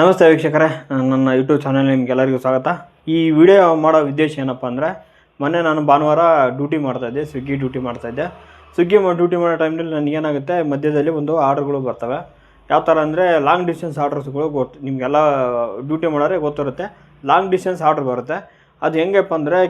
ನಮಸ್ತೆ ವೀಕ್ಷಕರೇ, ನನ್ನ ಯೂಟ್ಯೂಬ್ ಚಾನಲ್ ನಿಮಗೆಲ್ಲರಿಗೂ ಸ್ವಾಗತ. ಈ ವಿಡಿಯೋ ಮಾಡೋ ಉದ್ದೇಶ ಏನಪ್ಪ ಅಂದರೆ, ಮೊನ್ನೆ ನಾನು ಭಾನುವಾರ ಡ್ಯೂಟಿ ಮಾಡ್ತಾಯಿದ್ದೆ, ಸ್ವಿಗ್ಗಿ ಡ್ಯೂಟಿ ಮಾಡ್ತಾಯಿದ್ದೆ. ಸ್ವಿಗ್ಗಿ ಡ್ಯೂಟಿ ಮಾಡೋ ಟೈಮ್ನಲ್ಲಿ ನನಗೇನಾಗುತ್ತೆ, ಮಧ್ಯದಲ್ಲಿ ಒಂದು ಆರ್ಡ್ರ್ಗಳು ಬರ್ತವೆ. ಯಾವ ಥರ ಅಂದರೆ ಲಾಂಗ್ ಡಿಸ್ಟೆನ್ಸ್ ಆರ್ಡ್ರಸ್ಗಳು ನಿಮಗೆಲ್ಲ ಡ್ಯೂಟಿ ಮಾಡೋರೆ ಗೊತ್ತಿರುತ್ತೆ. ಲಾಂಗ್ ಡಿಸ್ಟೆನ್ಸ್ ಆರ್ಡ್ರ್ ಬರುತ್ತೆ. ಅದು ಹೆಂಗಪ್ಪ ಅಂದರೆ,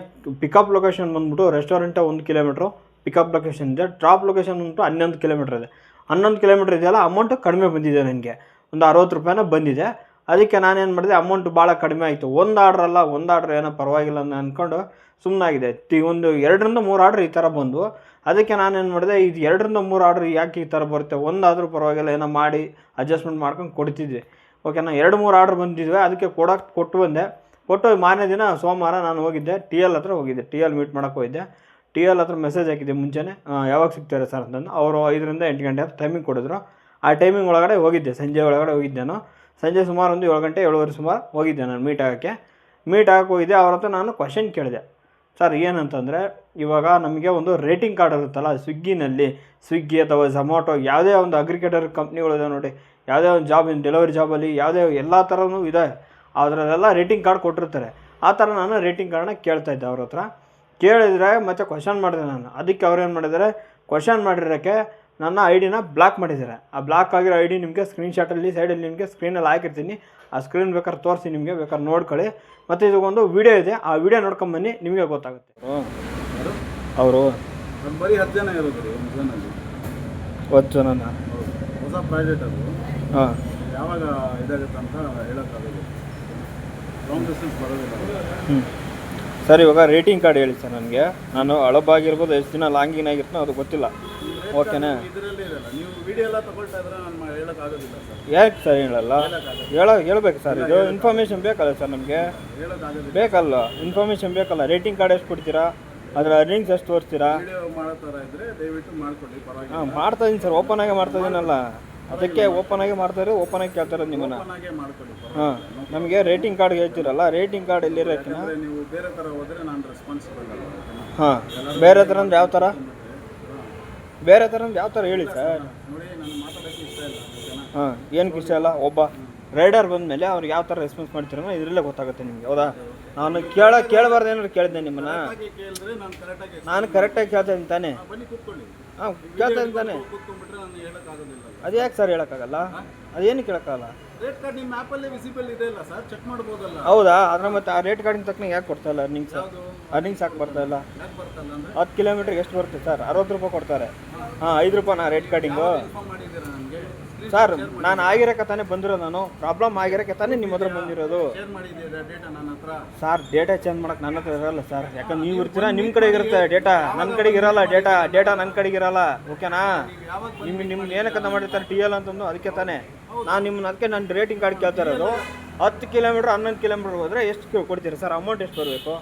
ಪಿಕಪ್ ಲೊಕೇಶನ್ ಬಂದ್ಬಿಟ್ಟು ರೆಸ್ಟೋರೆಂಟ 1 ಕಿಲೋಮೀಟ್ರು ಪಿಕಪ್ ಲೊಕೇಶನ್ ಇದೆ. ಡ್ರಾಪ್ ಲೊಕೇಶನ್ ಬಂದ್ಬಿಟ್ಟು 11 ಕಿಲೋಮೀಟ್ರ್ ಇದೆ. 11 ಕಿಲೋಮೀಟ್ರ್ ಇದೆಯಲ್ಲ, ಅಮೌಂಟು ಕಡಿಮೆ ಬಂದಿದೆ. ನನಗೆ ಒಂದು 60 ರೂಪಾಯಿನ ಬಂದಿದೆ. ಅದಕ್ಕೆ ನಾನೇನು ಮಾಡಿದೆ, ಅಮೌಂಟ್ ಭಾಳ ಕಡಿಮೆ ಆಯಿತು. ಒಂದು ಆರ್ಡ್ರ್ ಏನೋ ಪರವಾಗಿಲ್ಲ ಅಂತ ಅಂದ್ಕೊಂಡು ಸುಮ್ಮನಾಗಿದೆ. ಒಂದು 2-3 ಆರ್ಡ್ರ್ ಈ ಥರ ಬಂದು, ಅದಕ್ಕೆ ನಾನೇನು ಮಾಡಿದೆ, ಇದು 2-3 ಆರ್ಡ್ರ್ ಯಾಕೆ ಈ ಥರ ಬರುತ್ತೆ, ಒಂದಾದರೂ ಪರವಾಗಿಲ್ಲ ಏನೋ ಮಾಡಿ ಅಡ್ಜಸ್ಟ್ಮೆಂಟ್ ಮಾಡ್ಕೊಂಡು ಕೊಡ್ತಿದ್ವಿ. ಓಕೆನಾ, 2-3 ಆರ್ಡ್ರ್ ಬಂದಿದ್ವಿ. ಅದಕ್ಕೆ ಕೊಟ್ಟು ಬಂದೆ. ಮಾರನೇ ದಿನ ಸೋಮವಾರ ನಾನು ಹೋಗಿದ್ದೆ, TL ಹತ್ರ ಹೋಗಿದ್ದೆ. TL ಮೀಟ್ ಮಾಡೋಕ್ಕೆ ಹೋಗಿದ್ದೆ. TL ಹತ್ರ ಮೆಸೇಜ್ ಹಾಕಿದ್ದೆ ಮುಂಚೆನೇ, ಯಾವಾಗ ಸಿಗ್ತಾರೆ ಸರ್ ಅಂತಂದು. ಅವರು 5ರಿಂದ 8 ಗಂಟೆ ಅಂತ ಟೈಮಿಂಗ್ ಕೊಡಿದ್ರು. ಆ ಟೈಮಿಂಗ್ ಒಳಗಡೆ ಹೋಗಿದ್ದೆ, ಸಂಜೆ ಒಳಗಡೆ ಹೋಗಿದ್ದೇನು. ಸಂಜೆ ಸುಮಾರು ಒಂದು 7 ಗಂಟೆ 7:30 ಸುಮಾರು ಹೋಗಿದ್ದೆ ನಾನು ಮೀಟ್ ಆಗೋಕ್ಕೆ ಹೋಗಿದ್ದೆ. ಅವ್ರ ಹತ್ರ ನಾನು ಕ್ವಶನ್ ಕೇಳಿದೆ, ಸರ್ ಏನಂತಂದರೆ, ಇವಾಗ ನಮಗೆ ಒಂದು ರೇಟಿಂಗ್ ಕಾರ್ಡ್ ಇರುತ್ತಲ್ಲ ಸ್ವಿಗ್ಗಿ ಅಥವಾ ಝೊಮ್ಯಾಟೊ, ಯಾವುದೇ ಒಂದು ಅಗ್ರಿಗೇಟರ್ ಕಂಪ್ನಿಗಳಿದೆ ನೋಡಿ, ಯಾವುದೇ ಒಂದು ಜಾಬ್, ಡೆಲಿವರಿ ಜಾಬಲ್ಲಿ ಯಾವುದೇ ಎಲ್ಲ ಥರನೂ ಇದೆ, ಅದರಲ್ಲೆಲ್ಲ ರೇಟಿಂಗ್ ಕಾರ್ಡ್ ಕೊಟ್ಟಿರ್ತಾರೆ. ಆ ಥರ ನಾನು ರೇಟಿಂಗ್ ಕಾರ್ಡನ್ನ ಕೇಳ್ತಾಯಿದ್ದೆ ಅವ್ರ ಹತ್ರ. ಕೇಳಿದರೆ ಮತ್ತು ಕ್ವಶನ್ ಮಾಡಿದೆ ನಾನು. ಅದಕ್ಕೆ ಅವ್ರೇನು ಮಾಡಿದ್ದಾರೆ, ಕ್ವಶನ್ ಮಾಡಿರೋಕ್ಕೆ ನನ್ನ ಐಡಿನ ಬ್ಲಾಕ್ ಮಾಡಿದ್ದಾರೆ. ಆ ಬ್ಲಾಕ್ ಆಗಿರೋ ಐಡಿ ನಿಮಗೆ ಸ್ಕ್ರೀನ್ಶಾಟಲ್ಲಿ ಸೈಡಲ್ಲಿ ನಿಮಗೆ ಸ್ಕ್ರೀನಲ್ಲಿ ಹಾಕಿರ್ತೀನಿ. ಆ ಸ್ಕ್ರೀನ್ ಬೇಕಾದ್ರೆ ತೋರಿಸಿ, ನಿಮಗೆ ಬೇಕಾದ್ರೆ ನೋಡ್ಕೊಳ್ಳಿ. ಮತ್ತು ಇದಕ್ಕೊಂದು ವಿಡಿಯೋ ಇದೆ, ಆ ವಿಡಿಯೋ ನೋಡ್ಕೊಂಬನ್ನಿ, ನಿಮಗೆ ಗೊತ್ತಾಗುತ್ತೆ. ಅವರು ಬರೀ 10 ಜನ ಇರೋದು ರೀ ಒಂದು ಝೋನಲ್ಲಿ. 10 ಜನನ ಹೊಸ ಪ್ರಾಜೆಕ್ಟ್ ಅದು. ಹಾಂ, ಯಾವಾಗ ಇದಾಗುತ್ತೆ ಅಂತ ಹೇಳೋಕ್ಕಾಗೋದು. ಲಾಂಗ್ ಡಿಸ್ಟೆನ್ಸ್ ಬರೋದಿಲ್ಲ. ಸರ್ ಇವಾಗ ರೇಟಿಂಗ್ ಕಾರ್ಡ್ ಹೇಳಿ ಸರ್ ನನಗೆ. ನಾನು ಹಳಬಾಗಿರ್ಬೋದು, ಎಷ್ಟು ದಿನ ಲಾಂಗಿನ್ ಆಗಿರ್ತಾನೋ ಅದು ಗೊತ್ತಿಲ್ಲ. ಓಕೆನಾ, ಇದರಲ್ಲಿ ಇರಲ್ಲ. ನೀವು ವಿಡಿಯೋ ಎಲ್ಲ ತಗೊಳ್ತಾ ಇದ್ರೆ ನಾನು ಹೇಳೋಕ್ಕಾಗೋದಿಲ್ಲ ಸರ್. ಯಾಕೆ ಸರ್ ಹೇಳಲ್ಲ? ಹೇಳ್ಬೇಕು ಸರ್, ಇದು ಇನ್ಫಾರ್ಮೇಷನ್ ಬೇಕಲ್ಲ ಸರ್, ನಮಗೆ ಹೇಳೋಕ್ಕಾಗೋದಿಲ್ಲ ಬೇಕಲ್ಲ, ಇನ್ಫಾರ್ಮೇಷನ್ ಬೇಕಲ್ಲ. ರೇಟಿಂಗ್ ಕಾರ್ಡ್ ಎಷ್ಟು ಕೊಡ್ತೀರಾ, ಅದರ ಅರ್ನಿಂಗ್ಸ್ ಎಷ್ಟು ತೋರಿಸ್ತೀರಾ? ವಿಡಿಯೋ ಮಾಡೋ ಥರ ಇದ್ದರೆ ದಯವಿಟ್ಟು ಮಾಡಿಕೊಡಿ, ಪರವಾಗಿಲ್ಲ. ಹಾಂ, ಮಾಡ್ತಾಯಿದ್ದೀನಿ ಸರ್, ಓಪನ್ ಆಗೇ ಮಾಡ್ತಾಯಿದ್ದೀನಲ್ಲ. ಅದಕ್ಕೆ ಓಪನ್ ಆಗಿ ಮಾಡ್ತಾರೆ, ಓಪನ್ ಆಗಿ ಕೇಳ್ತಾರೆ ನಿಮ್ಮನ್ನು. ಮಾಡಿಕೊಡಿ. ಹಾಂ, ನಮಗೆ ರೇಟಿಂಗ್ ಕಾರ್ಡ್ ಹೇಳ್ತೀರಲ್ಲ, ರೇಟಿಂಗ್ ಕಾರ್ಡ್ ಎಲ್ಲಿರೋಕ್ಕಿನ ನೀವು ಬೇರೆ ಥರ ಹೋದರೆ ನಾನು ರೆಸ್ಪಾನ್ಸಿಬಲ್ ಅಲ್ಲ. ಹಾಂ, ಬೇರೆ ಥರ ಅಂದ್ರೆ ಯಾವ ಥರ? ಬೇರೆ ಥರ ಅಂದ್ರೆ ಯಾವ ಥರ ಹೇಳಿ ಸರ್. ನೋಡಿ, ನಾನು ಮಾತಾಡೋಕ್ಕೆ ಇಷ್ಟ ಇಲ್ಲ. ಓಕೆನಾ? ಹಾಂ, ಏನಕ್ಕೆ ಇಷ್ಟ ಇಲ್ಲ? ಒಬ್ಬ ರೈಡರ್ ಬಂದಮೇಲೆ ಅವ್ರಿಗೆ ಯಾವ ಥರ ರೆಸ್ಪಾನ್ಸ್ ಮಾಡ್ತೀರೋ ಇದರಲ್ಲೇ ಗೊತ್ತಾಗುತ್ತೆ ನಿಮಗೆ. ಹೌದಾ? ನಾನು ಕೇಳಬಾರ್ದು ಏನಾದ್ರು ಕೇಳಿದ್ದೆ ನಿಮ್ಮನ್ನು. ಕೇಳಿದ್ರೆ ನಾನು ಕರೆಕ್ಟಾಗಿ ಕೇಳ್ತಾ ಇದ್ದೀನಿ ತಾನೇ? ಬನ್ನಿ ಕೂತ್ಕೊಳ್ಳಿ. ಹಾಂ, ಕೇಳ್ತಾ ಇದ್ದೀನಿ ತಾನೇ? ಕೂತ್ಕೊಂಡ್ಬಿಟ್ರೆ ನಾನು ಹೇಳೋಕ್ಕಾಗೋದಿಲ್ಲ. ಅದು ಯಾಕೆ ಸರ್ ಹೇಳೋಕ್ಕಾಗಲ್ಲ? ಅದೇನಕ್ಕೆ ಹೇಳೋಕ್ಕಾಗಲ್ಲ? ರೇಟ್ ಕಾರ್ಡ್ ನಿಮ್ಮ ಆ್ಯಪಲ್ಲೇ ವಿಸಿಬಲ್ ಇದೆ ಇಲ್ಲ ಸರ್, ಚೆಕ್ ಮಾಡ್ಬೋದಲ್ಲ. ಹೌದಾ? ಆದರೆ ಮತ್ತೆ ಆ ರೇಟ್ ಕಾರ್ಡಿನ ತಕ್ಕನ ಯಾಕೆ ಕೊಡ್ತಾ ಇಲ್ಲ ಅರ್ನಿಂಗ್ಸ್? ಅರ್ನಿಂಗ್ಸ್ ಯಾಕೆ ಬರ್ತಾ ಇಲ್ಲ? ಯಾಕೆ ಬರ್ತಲ್ಲ ಅಂದರೆ 10 ಕಿಲೋಮೀಟ್ರಿಗೆ ಎಷ್ಟು ಬರುತ್ತೆ ಸರ್? 60 ರೂಪಾಯಿ ಕೊಡ್ತಾರೆ. ಹಾಂ, 5 ರೂಪಾಯಿನಾ ರೇಟ್ ಕಾರ್ಡಿಂಗು? ಇನ್ಫಾರ್ಮ್ ಮಾಡಿದ್ದೀರಾ ನನಗೆ? ಸರ್ ನಾನು ಆಗಿರೋಕ್ಕೆ ತಾನೇ ಬಂದಿರೋದು, ನಾನು ಪ್ರಾಬ್ಲಮ್ ಆಗಿರೋಕ್ಕೆ ತಾನೇ ನಿಮ್ಮ ಹತ್ರ ಬಂದಿರೋದು. ಶೇರ್ ಮಾಡಿದ್ದೀರಾ ಡೇಟಾ ನನ್ನ ಹತ್ರ? ಸರ್ ಡೇಟಾ ಚೇಂಜ್ ಮಾಡೋಕ್ಕೆ ನನ್ನ ಹತ್ರ ಇರಲ್ಲ ಸರ್. ಯಾಕಂದ್ರೆ ನೀವು ಇರ್ತೀರಾ, ನಿಮ್ಮ ಕಡೆಗೆ ಇರುತ್ತೆ ಡೇಟಾ, ನನ್ನ ಕಡೆಗೆ ಇರಲ್ಲ. ಡೇಟಾ ನನ್ನ ಕಡೆಗೆ ಇರಲ್ಲ. ಓಕೆನಾ? ನಿಮ್ಗೆ ಏನಕ್ಕೆ ಮಾಡಿರ್ತಾರೆ TL ಅಂತಂದು, ಅದಕ್ಕೆ ತಾನೇ ನಾನು ನಿಮ್ಮನ್ನ, ಅದಕ್ಕೆ ನಾನು ರೇಟಿಂಗ್ ಕಾರ್ಡ್ ಕೇಳ್ತಾ ಇರೋದು. 10 ಕಿಲೋಮೀಟ್ರ್ 11 ಕಿಲೋಮೀಟ್ರ್ ಹೋದರೆ ಎಷ್ಟು ಕೊಡ್ತೀರಾ ಸರ್? ಅಮೌಂಟ್ ಎಷ್ಟು ಬರಬೇಕು?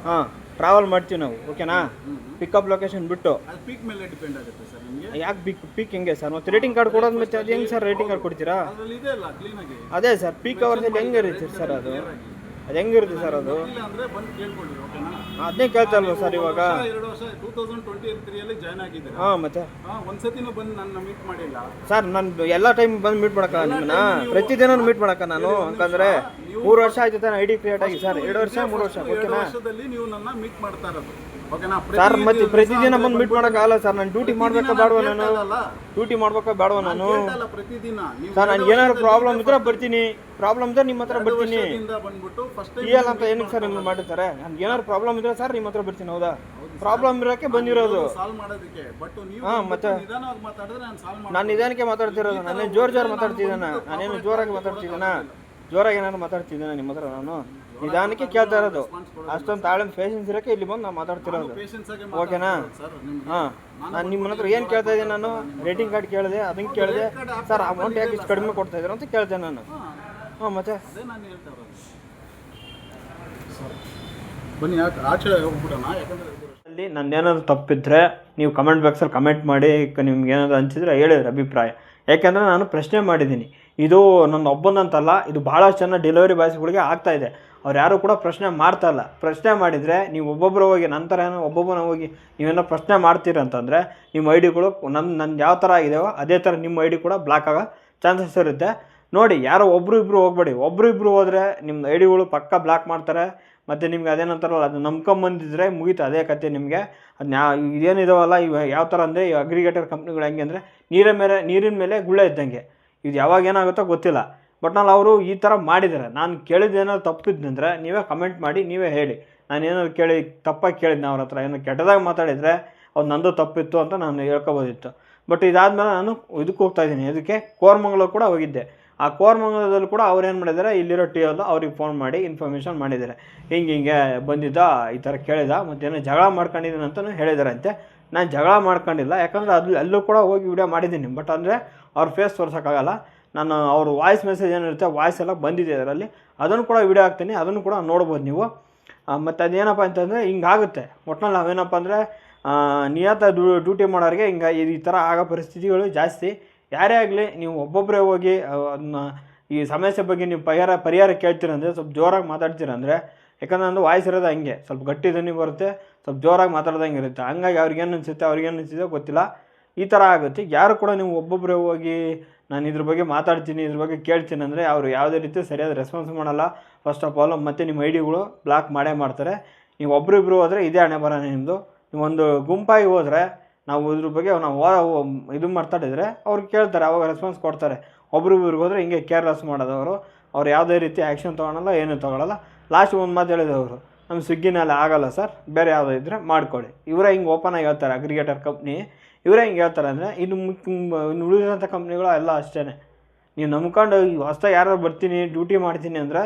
ಹಾಂ, ಟ್ರಾವೆಲ್ ಮಾಡ್ತೀವಿ ನಾವು. ಓಕೆನಾ? ಪಿಕಪ್ ಲೊಕೇಶನ್ ಬಿಟ್ಟು. ಅದು ಪೀಕ್ ಮೇಲೆ ಡಿಪೆಂಡ್ ಆಗುತ್ತೆ ಸರ್ ನಿಮಗೆ. ಯಾಕೆ ಪೀಕ್ ಹೆಂಗೆ ಸರ್? ಮತ್ತೆ ರೇಟಿಂಗ್ ಕಾರ್ಡ್ ಕೊಡೋದು ಮತ್ತೆ ಅದು ಹೆಂಗೆ ಸರ್ ರೇಟಿಂಗ್ ಕಾರ್ಡ್ ಕೊಡ್ತೀರಾ? ಅದರಲ್ಲಿ ಇದೆ ಅಲ್ಲ ಕ್ಲೀನಾಗಿ. ಅದೇ ಸರ್, ಪೀಕ್ ಅವರ್ಸಲ್ಲಿ ಹೆಂಗೆ ಇರುತ್ತೆ ಸರ್ ಅದು? ಅದು ಹೆಂಗಿರುತ್ತೆ ಸರ್ ಅದು? ಇಲ್ಲ ಅಂದರೆ ಬಂದು ಕೇಳ್ಕೊಳ್ಳಿ. ಓಕೆನಾ? ಅದನ್ನೇ ಕೇಳ್ತಾ ಇಲ್ವ ಸರ್ ಇವಾಗ? 2 ವರ್ಷ 2023 ಜಾಯ್ನ್ ಆಗಿದ್ದೀರಾ? ಹಾಂ, ಮತ್ತೆ ಒಂದ್ಸತಿನೂ ಬಂದು ನನ್ನ ಮೀಟ್ ಮಾಡಿಲ್ಲ ಸರ್. ನಾನು ಎಲ್ಲ ಟೈಮ್ ಬಂದು ಮೀಟ್ ಮಾಡೋಕ್ಕ ನಿಮ್ಮನ್ನ? ಪ್ರತಿದಿನ ಮೀಟ್ ಮಾಡೋಕ್ಕ ನಾನು? ಯಾಕಂದರೆ 3 ವರ್ಷ ಆಯ್ತು ತಾನೆ ಐಡಿ ಕ್ರಿಯೇಟ್ ಆಗಿ ಸರ್. 2 ವರ್ಷ 3 ವರ್ಷ. 2 ಓಕೆನಾ? ವರ್ಷದಲ್ಲಿ ನೀವು ನನ್ನ ಮೀಟ್ ಮಾಡ್ತಾ ಇರೋದು. ಓಕೆನಾ? ಸರ್ ಮತ್ತೆ ಪ್ರತಿದಿನ ಬಂದು ಮೀಟ್ ಮಾಡೋಕ್ಕಾಗಲ್ಲ ಸರ್. ನಾನು ಡ್ಯೂಟಿ ಮಾಡ್ಬೇಕಾ ಬೇಡವಾ? ನಾನು ಡ್ಯೂಟಿ ಮಾಡ್ಬೇಕಾ ಬೇಡವಾ? ನಾನು ಪ್ರತಿದಿನ ಸರ್, ನನಗೆ ಏನಾದ್ರು ಪ್ರಾಬ್ಲಮ್ ಇದ್ರೆ ಬರ್ತೀನಿ. ಪ್ರಾಬ್ಲಮ್ ಇದ್ರೆ ನಿಮ್ಮ ಹತ್ರ ಬರ್ತೀನಿ. ಬಂದ್ಬಿಟ್ಟು ಫಸ್ಟ್ TL ಅಂತ ಏನಕ್ಕೆ ಸರ್ ನಿಮ್ಗೆ ಮಾಡಿರ್ತಾರೆ? ನನಗೆ ಏನಾದ್ರು ಪ್ರಾಬ್ಲಮ್ ಇದ್ರೆ ಸರ್ ನಿಮ್ಮ ಹತ್ರ ಬರ್ತೀನಿ. ಹೌದಾ? ಪ್ರಾಬ್ಲಮ್ ಇರೋಕ್ಕೆ ಬಂದಿರೋದು. ಸಾಲ್ವ್ ಮಾಡೋದಕ್ಕೆ. ಬಟ್ ನೀವು ಹಾಂ, ಮತ್ತೆ ನಿಧಾನವಾಗಿ ಮಾತಾಡಿದ್ರೆ ನಾನು ಸಾಲ್ವ್ ಮಾಡಿ. ನಾನು ನಿಧಾನಕ್ಕೆ ಮಾತಾಡ್ತಿರೋದು. ನಾನೇನು ಜೋರು ಮಾತಾಡ್ತಿದ್ದಾನ? ನಾನೇನು ಜೋರಾಗಿ ಮಾತಾಡ್ತಿದ್ದಾನ? ಜೋರಾಗಿ ಏನಾದ್ರು ಮಾತಾಡ್ತಿದ್ದಾನೆ ನಿಮ್ಮ ಹತ್ರ? ನಾನು ನಿಧಾನಕ್ಕೆ ಕೇಳ್ತಾ ಇರೋದು. ಅಷ್ಟೊಂದು ತಾಳ್ಮೆ ಪೇಷನ್ಸ್ ಇರೋಕ್ಕೆ ಇಲ್ಲಿ ಬಂದು ನಾನು ಮಾತಾಡ್ತಿರೋದು. ಓಕೆನಾ? ಹಾಂ, ನಾನು ನಿಮ್ಮ ಹತ್ರ ಏನು ಕೇಳ್ತಾ ಇದ್ದೀನಿ? ನಾನು ರೇಟಿಂಗ್ ಕಾರ್ಡ್ ಕೇಳಿದೆ, ಅದನ್ನು ಕೇಳಿದೆ ಸರ್. ಅಮೌಂಟ್ ಯಾಕೆ ಇಷ್ಟು ಕಡಿಮೆ ಕೊಡ್ತಾ ಇದ್ದೀರ ಅಂತ ಕೇಳಿದೆ ನಾನು. ಹಾಂ, ಮತ್ತೆ ನಾನು ಹೇಳ್ತಾ ಇರೋದು. ಬನ್ನಿ ಆಚೆ ಹೋಗ್ಬಿಡೋಣ. ಯಾಕಂದರೆ ಅಲ್ಲಿ ನನ್ನೇನಾದ್ರು ತಪ್ಪಿದ್ರೆ ನೀವು ಕಮೆಂಟ್ ಬಾಕ್ಸಲ್ಲಿ ಕಮೆಂಟ್ ಮಾಡಿ. ನಿಮ್ಗೆ ಏನಾದರೂ ಅನಿಸಿದ್ರೆ ಹೇಳಿದ್ರೆ ಅಭಿಪ್ರಾಯ. ಯಾಕೆಂದರೆ ನಾನು ಪ್ರಶ್ನೆ ಮಾಡಿದ್ದೀನಿ. ಇದು ನನ್ನ ಒಬ್ಬನಂತಲ್ಲ, ಇದು ಭಾಳಷ್ಟು ಜನ ಡೆಲಿವರಿ ಬಾಯ್ಸ್ಗಳಿಗೆ ಆಗ್ತಾಯಿದೆ. ಅವ್ರು ಯಾರು ಕೂಡ ಪ್ರಶ್ನೆ ಮಾಡ್ತಾಯಿಲ್ಲ. ಪ್ರಶ್ನೆ ಮಾಡಿದರೆ ನೀವು ಒಬ್ಬೊಬ್ಬರು ಹೋಗಿ ನಂತರ ಏನೋ ಒಬ್ಬೊಬ್ಬನ ಹೋಗಿ ನೀವೇನೋ ಪ್ರಶ್ನೆ ಮಾಡ್ತೀರಂತಂದರೆ ನಿಮ್ಮ ಐ ಡಿಗಳು ನನ್ನ ಯಾವ ಥರ ಆಗಿದೆಯೋ ಅದೇ ಥರ ನಿಮ್ಮ ಐ ಡಿ ಕೂಡ ಬ್ಲಾಕ್ ಆಗೋ ಚಾನ್ಸಸ್ ಇರುತ್ತೆ. ನೋಡಿ, ಯಾರೋ ಒಬ್ಬರು ಇಬ್ಬರು ಹೋಗ್ಬೇಡಿ. ಒಬ್ಬರು ಇಬ್ಬರು ಹೋದರೆ ನಿಮ್ಮ ಐ ಡಿಗಳು ಪಕ್ಕ ಬ್ಲಾಕ್ ಮಾಡ್ತಾರೆ. ಮತ್ತು ನಿಮ್ಗೆ ಅದೇನಂತಾರಲ್ಲ, ಅದು ನಂಬ್ಕೊಂಬಂದಿದ್ರೆ ಮುಗೀತು ಅದೇ ಕತೆ ನಿಮಗೆ. ಅದನ್ನ ಇದೇನಿದಾವಲ್ಲ ಇವು ಯಾವ ಥರ ಅಂದರೆ, ಈ ಅಗ್ರಿಗೇಟರ್ ಕಂಪ್ನಿಗಳು ಹೆಂಗೆ ಅಂದರೆ ನೀರಿನ ಮೇಲೆ ಗುಳ್ಳೆ ಇದ್ದಂಗೆ. ಇದು ಯಾವಾಗ ಏನಾಗುತ್ತೋ ಗೊತ್ತಿಲ್ಲ. ಬಟ್ ಅವರು ಈ ಥರ ಮಾಡಿದ್ದಾರೆ. ನಾನು ಕೇಳಿದ್ದೇನಾದ್ರು ತಪ್ಪಿದ್ದಂದರೆ ನೀವೇ ಕಮೆಂಟ್ ಮಾಡಿ, ನೀವೇ ಹೇಳಿ. ನಾನು ಏನಾದ್ರು ತಪ್ಪಾಗಿ ಕೇಳಿದ್ನ ಅವ್ರ ಹತ್ರ, ಏನೋ ಕೆಟ್ಟದಾಗಿ ಮಾತಾಡಿದರೆ ಅದು ನಂದು ತಪ್ಪಿತ್ತು ಅಂತ ನಾನು ಹೇಳ್ಕೊಬೋದಿತ್ತು. ಬಟ್ ಇದಾದಮೇಲೆ ನಾನು ಇದಕ್ಕೆ ಹೋಗ್ತಾಯಿದ್ದೀನಿ. ಇದಕ್ಕೆ ಕೋರಮಂಗಲ ಕೂಡ ಹೋಗಿದ್ದೆ. ಆ ಕೋರಮಂಗಲದಲ್ಲಿ ಕೂಡ ಅವ್ರು ಏನು ಮಾಡಿದ್ದಾರೆ, ಇಲ್ಲಿರೋ ಟಿ ಅವ್ರು ಅವ್ರಿಗೆ ಫೋನ್ ಮಾಡಿ ಇನ್ಫಾರ್ಮೇಷನ್ ಮಾಡಿದ್ದಾರೆ. ಹಿಂಗೆ ಬಂದಿದ್ದ, ಈ ಥರ ಕೇಳಿದ, ಮತ್ತೇನೋ ಜಗಳ ಮಾಡ್ಕೊಂಡಿದ್ದೀನಿ ಅಂತಲೂ ಹೇಳಿದಾರಂತೆ. ನಾನು ಜಗಳ ಮಾಡ್ಕೊಂಡಿಲ್ಲ, ಯಾಕಂದರೆ ಅಲ್ಲೂ ಕೂಡ ಹೋಗಿ ವಿಡಿಯೋ ಮಾಡಿದ್ದೀನಿ. ಬಟ್ ಅಂದರೆ ಅವ್ರ ಫೇಸ್ ತೋರ್ಸೋಕ್ಕಾಗಲ್ಲ. ನಾನು ಅವ್ರ ವಾಯ್ಸ್ ಮೆಸೇಜ್ ಏನಿರುತ್ತೆ, ವಾಯ್ಸ್ ಎಲ್ಲ ಬಂದಿದೆ ಅದರಲ್ಲಿ, ಅದನ್ನು ಕೂಡ ವಿಡಿಯೋ ಹಾಕ್ತೀನಿ, ಅದನ್ನು ಕೂಡ ನೋಡ್ಬೋದು ನೀವು. ಮತ್ತು ಅದೇನಪ್ಪ ಅಂತಂದರೆ ಹಿಂಗಾಗುತ್ತೆ. ಒಟ್ನಲ್ಲಿ ನಾವೇನಪ್ಪ ಅಂದರೆ ನಿಯತ ಡ್ಯೂಟಿ ಮಾಡೋರಿಗೆ ಹಿಂಗೆ ಈ ಥರ ಆಗೋ ಪರಿಸ್ಥಿತಿಗಳು ಜಾಸ್ತಿ. ಯಾರೇ ಆಗಲಿ, ನೀವು ಒಬ್ಬೊಬ್ಬರೇ ಹೋಗಿ ಅದನ್ನ ಈ ಸಮಸ್ಯೆ ಬಗ್ಗೆ ನೀವು ಪರಿಹಾರ ಕೇಳ್ತೀರಂದರೆ ಸ್ವಲ್ಪ ಜೋರಾಗಿ ಮಾತಾಡ್ತೀರಂದರೆ, ಯಾಕಂದರೆ ಒಂದು ವಾಯ್ಸ್ ಇರೋದು ಹಂಗೆ ಸ್ವಲ್ಪ ಗಟ್ಟಿ ಧ್ವನಿ ಬರುತ್ತೆ, ಸ್ವಲ್ಪ ಜೋರಾಗಿ ಮಾತಾಡ್ದಂಗೆ ಇರುತ್ತೆ. ಹಂಗಾಗಿ ಅವ್ರಿಗೇನು ಅನಿಸುತ್ತೆ ಗೊತ್ತಿಲ್ಲ, ಈ ಥರ ಆಗುತ್ತೆ. ಯಾರು ಕೂಡ ನೀವು ಒಬ್ಬೊಬ್ಬರೇ ಹೋಗಿ ನಾನು ಇದ್ರ ಬಗ್ಗೆ ಮಾತಾಡ್ತೀನಿ, ಇದ್ರ ಬಗ್ಗೆ ಕೇಳ್ತೀನಿ ಅಂದರೆ ಅವರು ಯಾವುದೇ ರೀತಿ ಸರಿಯಾದ ರೆಸ್ಪಾನ್ಸ್ ಮಾಡಲ್ಲ ಫಸ್ಟ್ ಆಫ್ ಆಲ್. ಮತ್ತು ನಿಮ್ಮ ಐ ಡಿಗಳು ಬ್ಲಾಕ್ ಮಾಡೇ ಮಾಡ್ತಾರೆ. ನೀವು ಒಬ್ಬರಿಬ್ಬರು ಹೋದರೆ ಇದೇ ಹಣೆ ಬರ ನಿಮ್ಮದು. ನೀವೊಂದು ಗುಂಪಾಗಿ ಹೋದರೆ ನಾವು ಇದ್ರ ಬಗ್ಗೆ ಇದು ಮಾತಾಡಿದರೆ ಅವ್ರು ಕೇಳ್ತಾರೆ, ಅವಾಗ ರೆಸ್ಪಾನ್ಸ್ ಕೊಡ್ತಾರೆ. ಒಬ್ರಿಬ್ರಿಗೆ ಹೋದರೆ ಹಿಂಗೆ ಕೇರ್ಲೆಸ್ ಮಾಡೋದವರು. ಅವ್ರು ಯಾವುದೇ ರೀತಿ ಆ್ಯಕ್ಷನ್ ತೊಗೊಳಲ್ಲ, ಏನೂ ತೊಗೊಳಲ್ಲ. ಲಾಸ್ಟ್ ಒಂದು ಮಾತು ಹೇಳಿದವರು, ನಮ್ಮ ಸ್ವಿಗ್ಗಿನಲ್ಲಿ ಆಗಲ್ಲ ಸರ್, ಬೇರೆ ಯಾವುದೋ ಇದ್ದರೆ ಮಾಡಿಕೊಡಿ. ಇವರೇ ಹಿಂಗೆ ಓಪನ್ ಆಗಿ ಹೇಳ್ತಾರೆ, ಅಗ್ರಿಗೇಟರ್ ಕಂಪ್ನಿ ಇವರೇ ಹಿಂಗೆ ಹೇಳ್ತಾರೆ. ಅಂದರೆ ಇನ್ನು ಉಳಿದಿರೋಂಥ ಕಂಪ್ನಿಗಳು ಎಲ್ಲ ಅಷ್ಟೇ. ನೀವು ನಂಬ್ಕೊಂಡು ಹೊಸ್ದಾಗಿ ಯಾರು ಬರ್ತೀನಿ ಡ್ಯೂಟಿ ಮಾಡ್ತೀನಿ ಅಂದರೆ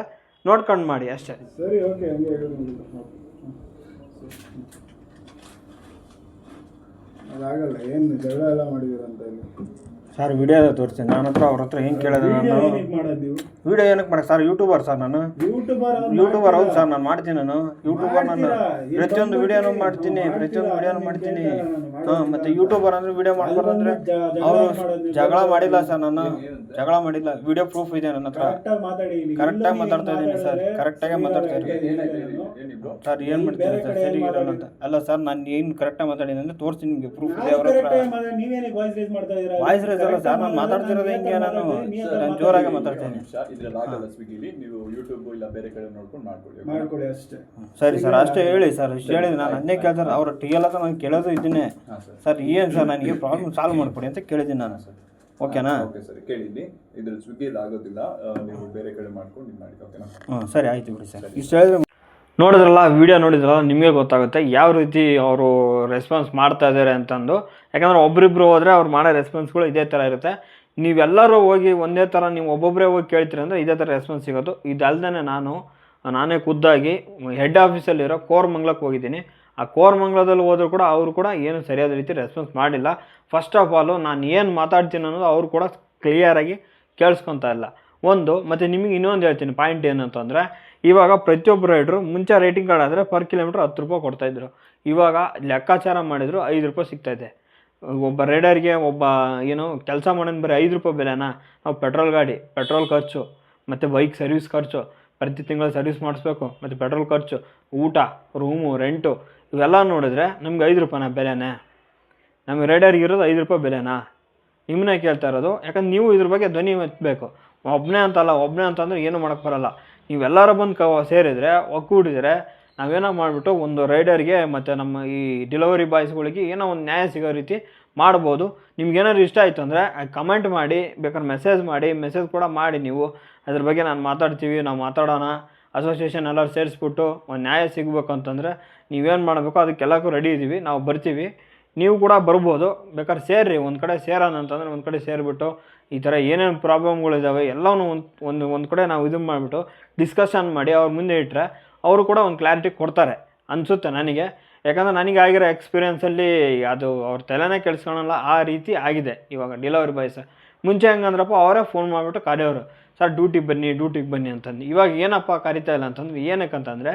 ನೋಡ್ಕೊಂಡು ಮಾಡಿ ಅಷ್ಟೇ. ಸರಿ, ಓಕೆ, ಹಂಗೆ ಅದಾಗಲ್ಲ. ಏನು ಜಗಳ ಎಲ್ಲ ಮಾಡಿದ್ದೀರಂತ ಇಲ್ಲಿ ಸರ್? ವಿಡಿಯೋ ತೋರಿಸ್ತೀನಿ. ನನ್ನ ಹತ್ರ ಅವ್ರ ಹತ್ರ ಹೆಂಗೆ ಕೇಳಿದ್ರೆ ನಾನು ವಿಡಿಯೋ ಏನಕ್ಕೆ ಮಾಡಿ ಸರ್? ಯೂಟ್ಯೂಬರ್ ಸರ್ ನಾನು, ಯೂಟ್ಯೂಬರ್. ಹೌದು ಸರ್, ನಾನು ಮಾಡ್ತೀನಿ. ನಾನು ಯೂಟ್ಯೂಬರ್. ನಾನು ಪ್ರತಿಯೊಂದು ವಿಡಿಯೋನು ಮಾಡ್ತೀನಿ. ಹಾಂ, ಮತ್ತು ಯೂಟ್ಯೂಬರ್ ಅಂದರೆ ವಿಡಿಯೋ ಮಾಡ್ಬಾರ್ದು ಅಂದರೆ ಅವರು ಜಗಳ ಮಾಡಿಲ್ಲ ಸರ್. ನಾನು ಜಗಳ ಮಾಡಿಲ್ಲ, ವಿಡಿಯೋ ಪ್ರೂಫ್ ಇದೆ ನನ್ನ ಹತ್ರ. ಕರೆಕ್ಟಾಗಿ ಮಾತಾಡ್ತಾ ಇದ್ದೀನಿ ಸರ್, ಕರೆಕ್ಟಾಗೆ ಮಾತಾಡ್ತಾ ಇದ್ದೀನಿ ಸರ್. ಏನು ಮಾಡ್ತೀನಿ ಸರ್, ಸರಿ ಇರಲ್ಲ ಅಂತ ಅಲ್ಲ ಸರ್. ನಾನು ಏನು ಕರೆಕ್ಟಾಗಿ ಮಾತಾಡಿದ್ದೀನಿ ಅಂದರೆ ತೋರಿಸ್ತೀನಿ ನಿಮಗೆ, ಪ್ರೂಫ್ ಇದೆ ಅವ್ರ ಹತ್ರ. ವಾಯ್ಸ್ ರೇಸ್ ಅಲ್ಲ ಸರ್, ನಾನು ಮಾತಾಡ್ತಿರೋದು ಹಿಂಗೆ, ನಾನು ಜೋರಾಗಿ ಮಾತಾಡ್ತೀನಿ. ಸರಿ ಸರ್, ಅಷ್ಟೇ ಹೇಳಿ ಸರ್. ಇಷ್ಟು ಹೇಳಿದ್ರೆ ನಾನು ಅನ್ನೇ ಕೇಳ್ತಾರೆ. ಅವ್ರ ಟಿ ಎಲ್ಲ ನಾನು ಕೇಳೋದು ಇದ್ದೀನಿ ಸರ್. ಏನು ಸರ್, ನನಗೆ ಪ್ರಾಬ್ಲಮ್ ಸಾಲ್ವ್ ಮಾಡಿಕೊಡಿ ಅಂತ ಕೇಳಿದ್ದೀನಿ ನಾನು. ಓಕೆನಾ? ಓಕೆ ಸರ್, ಕೇಳಿದ್ವಿ. ಇದ್ರಲ್ಲಿ ಸ್ವಿಗ್ಗಿಯಲ್ಲಿ ಆಗೋದಿಲ್ಲ, ನೀವು ಬೇರೆ ಕಡೆ ಮಾಡ್ಕೊಂಡು ಮಾಡಿ. ಓಕೆನಾ? ಹ್ಞೂ, ಸರಿ, ಆಯಿತು ಬಿಡಿ ಸರ್. ಇಷ್ಟು ಹೇಳಿದ್ರೆ ನೋಡಿದ್ರಲ್ಲ, ವಿಡಿಯೋ ನೋಡಿದ್ರಲ್ಲ, ನಿಮಗೆ ಗೊತ್ತಾಗುತ್ತೆ ಯಾವ ರೀತಿ ಅವರು ರೆಸ್ಪಾನ್ಸ್ ಮಾಡ್ತಾ ಇದ್ದಾರೆ ಅಂತಂದು. ಯಾಕಂದರೆ ಒಬ್ರಿಬ್ರು ಹೋದರೆ ಅವ್ರು ಮಾಡೋ ರೆಸ್ಪಾನ್ಸ್ಗಳು ಇದೇ ಥರ ಇರುತ್ತೆ. ನೀವೆಲ್ಲರೂ ಹೋಗಿ ಒಂದೇ ಥರ ನೀವು ಒಬ್ಬೊಬ್ಬರೇ ಹೋಗಿ ಕೇಳ್ತೀರಿ ಅಂದರೆ ಇದೇ ಥರ ರೆಸ್ಪಾನ್ಸ್ ಸಿಗೋದು. ಇದಲ್ದೇ ನಾನೇ ಖುದ್ದಾಗಿ ಹೆಡ್ ಆಫೀಸಲ್ಲಿರೋ ಕೋರಮಂಗಲಕ್ಕೆ ಹೋಗಿದ್ದೀನಿ. ಆ ಕೋರಮಂಗಲದಲ್ಲಿ ಹೋದರೂ ಕೂಡ ಅವರು ಕೂಡ ಏನು ಸರಿಯಾದ ರೀತಿ ರೆಸ್ಪಾನ್ಸ್ ಮಾಡಿಲ್ಲ. ಫಸ್ಟ್ ಆಫ್ ಆಲು ನಾನು ಏನು ಮಾತಾಡ್ತೀನಿ ಅನ್ನೋದು ಅವರು ಕೂಡ ಕ್ಲಿಯರಾಗಿ ಕೇಳಿಸ್ಕೊತಾ ಇಲ್ಲ ಒಂದು. ಮತ್ತು ನಿಮಗೆ ಇನ್ನೊಂದು ಹೇಳ್ತೀನಿ ಪಾಯಿಂಟ್ ಏನಂತಂದರೆ, ಇವಾಗ ಪ್ರತಿಯೊಬ್ಬ ರೈಡ್ರು ಮುಂಚೆ ರೇಟಿಂಗ್ ಕಾರ್ಡ್ ಆದರೆ ಪರ್ ಕಿಲೋಮೀಟ್ರ್ 10 ರೂಪಾಯಿ ಕೊಡ್ತಾಯಿದ್ರು. ಇವಾಗ ಲೆಕ್ಕಾಚಾರ ಮಾಡಿದ್ರು 5 ರೂಪಾಯಿ ಸಿಗ್ತಾಯಿದೆ. ಒಬ್ಬ ರೈಡರ್ಗೆ ಕೆಲಸ ಮಾಡೋಣ ಬರೀ 5 ರೂಪಾಯಿ ಬೆಲೆನಾ? ನಾವು ಪೆಟ್ರೋಲ್ ಖರ್ಚು, ಮತ್ತು ಬೈಕ್ ಸರ್ವಿಸ್ ಖರ್ಚು, ಪ್ರತಿ ತಿಂಗಳು ಸರ್ವಿಸ್ ಮಾಡಿಸ್ಬೇಕು, ಮತ್ತು ಪೆಟ್ರೋಲ್ ಖರ್ಚು, ಊಟ, ರೂಮು, ರೆಂಟು ಇವೆಲ್ಲ ನೋಡಿದ್ರೆ ನಮ್ಗೆ 5 ರೂಪಾಯಿನ ಬೆಲೆನೇ? ನಮಗೆ ರೈಡರ್ಗೆ ಇರೋದು 5 ರೂಪಾಯಿ ಬೆಲೆನಾ? ನಿಮ್ಮನ್ನೇ ಕೇಳ್ತಾ ಇರೋದು. ಯಾಕಂದ್ರೆ ನೀವು ಇದ್ರ ಬಗ್ಗೆ ಧ್ವನಿ ಎತ್ತಬೇಕು. ಒಬ್ಬನೇ ಅಂತಂದರೆ ಏನೂ ಮಾಡೋಕ್ಕೆ ಬರೋಲ್ಲ. ನೀವೆಲ್ಲರೂ ಬಂದು ಸೇರಿದರೆ, ಒಕ್ಕೂಡಿದರೆ ನಾವೇನೋ ಮಾಡಿಬಿಟ್ಟು ಒಂದು ರೈಡರ್ಗೆ ಮತ್ತು ನಮ್ಮ ಈ ಡೆಲಿವರಿ ಬಾಯ್ಸ್ಗಳಿಗೆ ಏನೋ ಒಂದು ನ್ಯಾಯ ಸಿಗೋ ರೀತಿ ಮಾಡ್ಬೋದು. ನಿಮ್ಗೇನಾದ್ರು ಇಷ್ಟ ಆಯಿತು ಅಂದರೆ ಕಮೆಂಟ್ ಮಾಡಿ, ಬೇಕಾದ್ರೆ ಮೆಸೇಜ್ ಕೂಡ ಮಾಡಿ. ನೀವು ಅದ್ರ ಬಗ್ಗೆ ನಾವು ಮಾತಾಡೋಣ, ಅಸೋಸಿಯೇಷನ್ ಎಲ್ಲರೂ ಸೇರಿಸ್ಬಿಟ್ಟು ಒಂದು ನ್ಯಾಯ ಸಿಗಬೇಕು ಅಂತಂದರೆ ನೀವೇನು ಮಾಡಬೇಕು, ಅದಕ್ಕೆಲ್ಲಕ್ಕೂ ರೆಡಿ ಇದ್ದೀವಿ, ನಾವು ಬರ್ತೀವಿ. ನೀವು ಕೂಡ ಬರ್ಬೋದು. ಬೇಕಾದ್ರೆ ಸೇರಿರಿ, ಒಂದು ಕಡೆ ಸೇರೋಣ ಅಂತಂದರೆ ಒಂದು ಕಡೆ ಸೇರಿಬಿಟ್ಟು ಈ ಥರ ಏನೇನು ಪ್ರಾಬ್ಲಮ್ಗಳಿದ್ದಾವೆ ಎಲ್ಲವೂ ಒಂದು ಕಡೆ ನಾವು ಇದು ಮಾಡಿಬಿಟ್ಟು ಡಿಸ್ಕಷನ್ ಮಾಡಿ ಅವ್ರ ಮುಂದೆ ಇಟ್ಟರೆ ಅವರು ಕೂಡ ಒಂದು ಕ್ಲಾರಿಟಿ ಕೊಡ್ತಾರೆ ಅನಿಸುತ್ತೆ ನನಗೆ. ಯಾಕಂದರೆ ನನಗೆ ಆಗಿರೋ ಎಕ್ಸ್ಪೀರಿಯೆನ್ಸಲ್ಲಿ ಅದು ಅವ್ರ ತಲೆನೇ ಕೆಡಿಸ್ಕೊಳಲ್ಲ, ಆ ರೀತಿ ಆಗಿದೆ ಇವಾಗ ಡೆಲಿವರಿ ಬಾಯ್ಸ್. ಮುಂಚೆ ಹೆಂಗಂದ್ರಪ್ಪ ಅವರೇ ಫೋನ್ ಮಾಡಿಬಿಟ್ಟು ಕರೆಯೋರು, ಸರ್ ಡ್ಯೂಟಿಗೆ ಬನ್ನಿ ಅಂತಂದು. ಇವಾಗ ಏನಪ್ಪ ಕರಿತಾ ಇಲ್ಲ ಅಂತಂದ್ರೆ ಏನಕ್ಕಂತಂದರೆ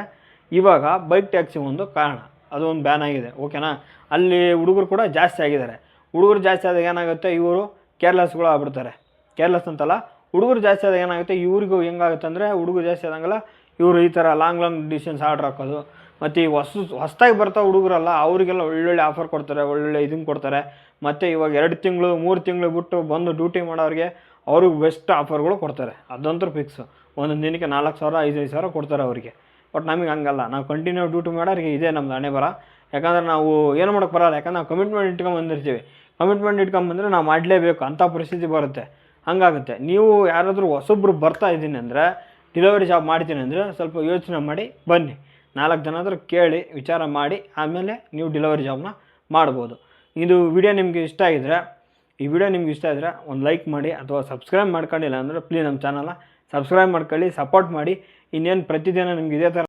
ಇವಾಗ ಬೈಕ್ ಟ್ಯಾಕ್ಸಿ ಒಂದು ಕಾರಣ, ಅದು ಒಂದು ಬ್ಯಾನ್ ಆಗಿದೆ. ಓಕೆನಾ? ಅಲ್ಲಿ ಹುಡುಗರು ಕೂಡ ಜಾಸ್ತಿ ಆಗಿದ್ದಾರೆ. ಹುಡುಗರು ಜಾಸ್ತಿ ಆದಾಗ ಏನಾಗುತ್ತೆ, ಇವರು ಕೇರ್ಲೆಸ್ಗಳು ಆಗ್ಬಿಡ್ತಾರೆ. ಕೇರ್ಲೆಸ್ ಅಂತಲ್ಲ, ಹುಡುಗರು ಜಾಸ್ತಿ ಆದಾಗ ಏನಾಗುತ್ತೆ, ಇವ್ರಿಗೂ ಹೆಂಗಾಗುತ್ತೆ ಅಂದರೆ ಹುಡುಗರು ಜಾಸ್ತಿ ಆದಂಗೆಲ್ಲ ಇವರು ಈ ಥರ ಲಾಂಗ್ ಡಿಸ್ಟೆನ್ಸ್ ಆರ್ಡ್ರ್ ಹಾಕೋದು. ಮತ್ತು ಈ ಹೊಸ್ದಾಗಿ ಬರ್ತಾ ಹುಡುಗರಲ್ಲ, ಅವರಿಗೆಲ್ಲ ಒಳ್ಳೊಳ್ಳೆ ಆಫರ್ ಕೊಡ್ತಾರೆ, ಒಳ್ಳೊಳ್ಳೆ ಇದನ್ನು ಕೊಡ್ತಾರೆ. ಮತ್ತು ಇವಾಗ 2 ತಿಂಗಳು 3 ತಿಂಗಳು ಬಿಟ್ಟು ಬಂದು ಡ್ಯೂಟಿ ಮಾಡೋರಿಗೆ ಅವ್ರಿಗೆ ಬೆಸ್ಟ್ ಆಫರ್ಗಳು ಕೊಡ್ತಾರೆ, ಅದಂತೂ ಫಿಕ್ಸು. ಒಂದೊಂದು ದಿನಕ್ಕೆ 4,000 5,000 ಸಾವಿರ ಕೊಡ್ತಾರೆ ಅವರಿಗೆ. ಬಟ್ ನಮಗೆ ಹಂಗಲ್ಲ, ನಾವು ಕಂಟಿನ್ಯೂ ಡ್ಯೂಟಿ ಮಾಡೋರಿಗೆ ಇದೆ ನಮ್ದು ಹಣೆ ಬರ. ಯಾಕಂದ್ರೆ ನಾವು ಏನು ಮಾಡೋಕ್ಕೆ ಬರೋಲ್ಲ, ಯಾಕಂದ್ರೆ ನಾವು ಕಮಿಟ್ಮೆಂಟ್ ಇಟ್ಕೊಂಬಂದಿರ್ತೀವಿ. ಕಮಿಟ್ಮೆಂಟ್ ಇಟ್ಕೊಂಬಂದರೆ ನಾವು ಮಾಡಲೇಬೇಕು ಅಂಥ ಪರಿಸ್ಥಿತಿ ಬರುತ್ತೆ. ಹಂಗಾಗುತ್ತೆ. ನೀವು ಯಾರಾದರೂ ಹೊಸೊಬ್ರು ಬರ್ತಾ ಇದ್ದೀನಿ ಅಂದರೆ, ಡೆಲಿವರಿ ಜಾಬ್ ಮಾಡ್ತೀನಿ ಅಂದರೆ ಸ್ವಲ್ಪ ಯೋಚನೆ ಮಾಡಿ ಬನ್ನಿ. 4 ಜನ ಹತ್ರ ಕೇಳಿ ವಿಚಾರ ಮಾಡಿ ಆಮೇಲೆ ನೀವು ಡೆಲಿವರಿ ಜಾಬ್ನ ಮಾಡ್ಬೋದು. ಇದು ವಿಡಿಯೋ ನಿಮಗೆ ಇಷ್ಟ ಆಗಿದ್ರೆ, ಒಂದು ಲೈಕ್ ಮಾಡಿ, ಅಥವಾ ಸಬ್ಸ್ಕ್ರೈಬ್ ಮಾಡ್ಕೊಂಡಿಲ್ಲ ಅಂದರೆ ಪ್ಲೀಸ್ ನಮ್ಮ ಚಾನಲ್ನ ಸಬ್ಸ್ಕ್ರೈಬ್ ಮಾಡ್ಕೊಳ್ಳಿ, ಸಪೋರ್ಟ್ ಮಾಡಿ. ಇನ್ನೇನು ಪ್ರತಿದಿನ ನಿಮ್ಗೆ ಇದೇ ಥರ